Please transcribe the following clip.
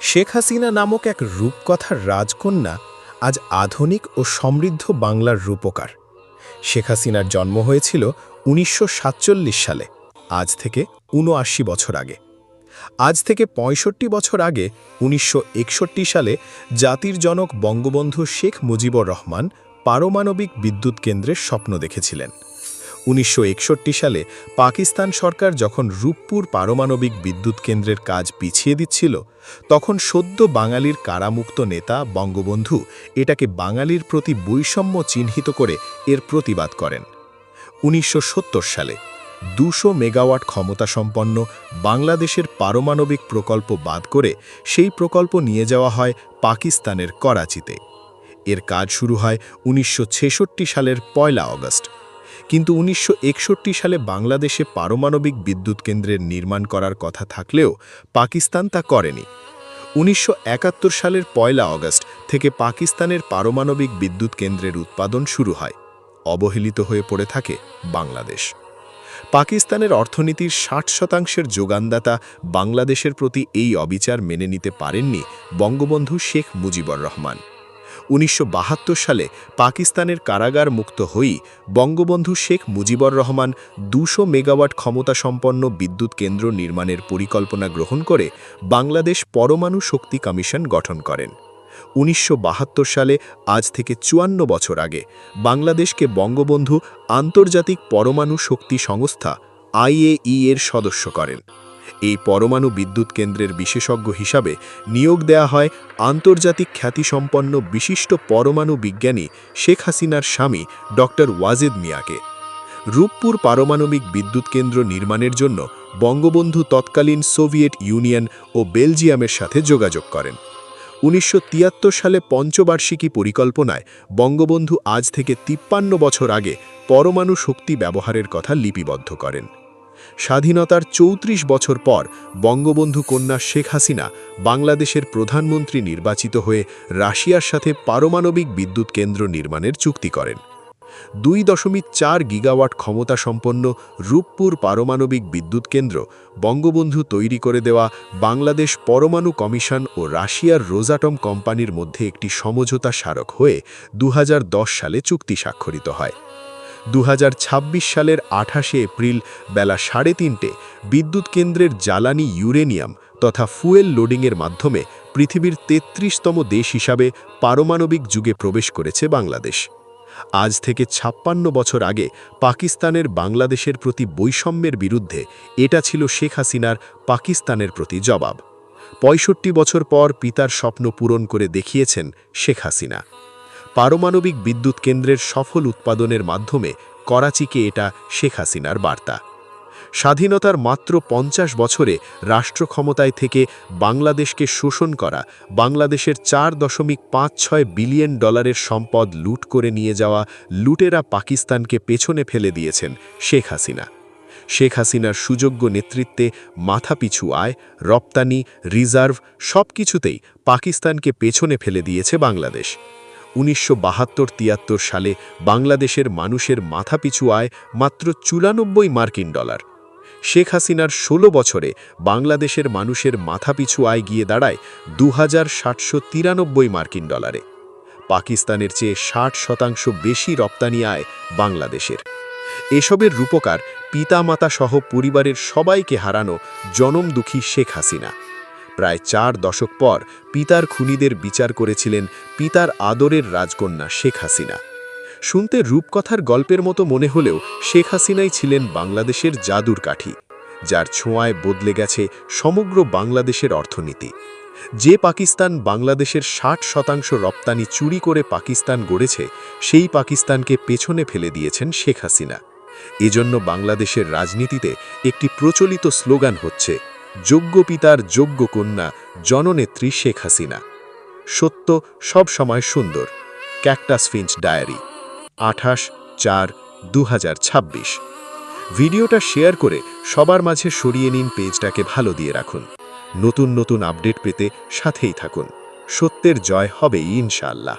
শেখ হাসিনা নামক এক রূপকথার রাজকন্যা আজ আধুনিক ও সমৃদ্ধ বাংলার রূপকার। শেখ হাসিনার জন্ম হয়েছিল ১৯৪৭ সালে, আজ থেকে ৭৯ বছর আগে। আজ থেকে ৬৫ বছর আগে ১৯৬১ সালে জাতির জনক বঙ্গবন্ধু শেখ মুজিবুর রহমান পারমাণবিক বিদ্যুৎ কেন্দ্রের স্বপ্ন দেখেছিলেন। ১৯৬১ সালে পাকিস্তান সরকার যখন রূপপুর পারমাণবিক বিদ্যুৎ কেন্দ্রের কাজ পিছিয়ে দিচ্ছিল, তখন সদ্য বাঙালির কারামুক্ত নেতা বঙ্গবন্ধু এটাকে বাঙালির প্রতি বৈষম্য চিহ্নিত করে এর প্রতিবাদ করেন। ১৯৭০ সালে ২০০ মেগাওয়াট ক্ষমতাসম্পন্ন বাংলাদেশের পারমাণবিক প্রকল্প বাদ করে সেই প্রকল্প নিয়ে যাওয়া হয় পাকিস্তানের করাচিতে। এর কাজ শুরু হয় ১৯৬৬ সালের ১ আগস্ট। কিন্তু ১৯৬১ সালে বাংলাদেশে পারমাণবিক বিদ্যুৎ কেন্দ্রের নির্মাণ করার কথা থাকলেও পাকিস্তান তা করেনি। ১৯৭১ সালের ১ আগস্ট থেকে পাকিস্তানের পারমাণবিক বিদ্যুৎ কেন্দ্রের উৎপাদন শুরু হয়। অবহেলিত হয়ে পড়ে থাকে বাংলাদেশ। পাকিস্তানের অর্থনীতির ৬০% যোগানদাতা বাংলাদেশের প্রতি এই অবিচার মেনে নিতে পারেননি বঙ্গবন্ধু শেখ মুজিবুর রহমান। ১৯৭২ সালে পাকিস্তানের কারাগার মুক্ত হয়েই বঙ্গবন্ধু শেখ মুজিবুর রহমান ২০০ মেগাওয়াট ক্ষমতাসম্পন্ন বিদ্যুৎ কেন্দ্র নির্মাণের পরিকল্পনা গ্রহণ করে বাংলাদেশ পরমাণু শক্তি কমিশন গঠন করেন। ১৯৭২ সালে আজ থেকে ৫৪ বছর আগে বাংলাদেশকে বঙ্গবন্ধু আন্তর্জাতিক পরমাণু শক্তি সংস্থা IAEA এর সদস্য করেন। এই পরমাণু বিদ্যুৎ কেন্দ্রের বিশেষজ্ঞ হিসাবে নিয়োগ দেয়া হয় আন্তর্জাতিক খ্যাতিসম্পন্ন বিশিষ্ট পরমাণু বিজ্ঞানী শেখ হাসিনার স্বামী ডক্টর ওয়াজেদ মিয়াকে। রূপপুর পারমাণবিক বিদ্যুৎ কেন্দ্র নির্মাণের জন্য বঙ্গবন্ধু তৎকালীন সোভিয়েত ইউনিয়ন ও বেলজিয়ামের সাথে যোগাযোগ করেন। ১৯৭৩ সালে পঞ্চবার্ষিকী পরিকল্পনায় বঙ্গবন্ধু আজ থেকে ৫৩ বছর আগে পরমাণু শক্তি ব্যবহারের কথা লিপিবদ্ধ করেন। স্বাধীনতার ৩৪ বছর পর বঙ্গবন্ধু কন্যা শেখ হাসিনা বাংলাদেশের প্রধানমন্ত্রী নির্বাচিত হয়ে রাশিয়ার সাথে পারমাণবিক বিদ্যুৎ কেন্দ্র নির্মাণের চুক্তি করেন। ২.৪ গিগাওয়াট ক্ষমতাসম্পন্ন রূপপুর পারমাণবিক বিদ্যুৎ কেন্দ্র বঙ্গবন্ধু তৈরি করে দেওয়া বাংলাদেশ পরমাণু কমিশন ও রাশিয়ার রোজাটম কোম্পানির মধ্যে একটি সমঝোতা স্মারক হয়ে ২০১০ সালে চুক্তি স্বাক্ষরিত হয়। ২০২৬ সালের ২৮ এপ্রিল বেলা ৩:৩০ বিদ্যুৎ কেন্দ্রের জ্বালানি ইউরেনিয়াম তথা ফুয়েল লোডিংয়ের মাধ্যমে পৃথিবীর ৩৩তম দেশ হিসাবে পারমাণবিক যুগে প্রবেশ করেছে বাংলাদেশ। আজ থেকে ৫৬ বছর আগে পাকিস্তানের বাংলাদেশের প্রতি বৈষম্যের বিরুদ্ধে এটা ছিল শেখ হাসিনার পাকিস্তানের প্রতি জবাব। ৬৫ বছর পর পিতার স্বপ্ন পূরণ করে দেখিয়েছেন শেখ হাসিনা। পারমাণবিক বিদ্যুৎ কেন্দ্রের সফল উৎপাদনের মাধ্যমে করাচিকে এটা শেখ হাসিনার বার্তা। স্বাধীনতার মাত্র ৫০ বছরে রাষ্ট্র ক্ষমতায় থেকে বাংলাদেশকে শোষণ করা, বাংলাদেশের $৪.৫৬ বিলিয়ন সম্পদ লুট করে নিয়ে যাওয়া লুটেরা পাকিস্তানকে পেছনে ফেলে দিয়েছেন শেখ হাসিনা। শেখ হাসিনার সুযোগ্য নেতৃত্বে মাথাপিছু আয়, রপ্তানি, রিজার্ভ সবকিছুতেই পাকিস্তানকে পেছনে ফেলে দিয়েছে বাংলাদেশ। ১৯৭২-৭৩ সালে বাংলাদেশের মানুষের মাথাপিছু আয় মাত্র $৯৪ শেখ হাসিনার ১৬ বছরে বাংলাদেশের মানুষের মাথাপিছু আয় গিয়ে দাঁড়ায় $২৭৯৩ পাকিস্তানের চেয়ে ৬০% বেশি রপ্তানি আয় বাংলাদেশের। এসবের রূপকার পিতামাতা সহ পরিবারের সবাইকে হারানো জনমদুঃখী শেখ হাসিনা। প্রায় ৪ দশক পর পিতার খুনিদের বিচার করেছিলেন পিতার আদরের রাজকন্যা শেখ হাসিনা। শুনতে রূপকথার গল্পের মতো মনে হলেও শেখ হাসিনাই ছিলেন বাংলাদেশের জাদুর কাঠি, যার ছোঁয়ায় বদলে গেছে সমগ্র বাংলাদেশের অর্থনীতি। যে পাকিস্তান বাংলাদেশের ৬০% রপ্তানি চুরি করে পাকিস্তান গড়েছে, সেই পাকিস্তানকে পেছনে ফেলে দিয়েছেন শেখ হাসিনা। এজন্য বাংলাদেশের রাজনীতিতে একটি প্রচলিত স্লোগান হচ্ছে, যোগ্য পিতার যোগ্য কন্যা জননেত্রী শেখ হাসিনা। সত্য সব সময় সুন্দর। ক্যাকটাস ফিঞ্চ ডায়েরি, ২৮/৪/২০২৬। ভিডিওটা শেয়ার করে সবার মাঝে সরিয়ে নিন, পেজটাকে ভালো দিয়ে রাখুন। নতুন নতুন আপডেট পেতে সাথেই থাকুন। সত্যের জয় হবেই ইনশাআল্লাহ।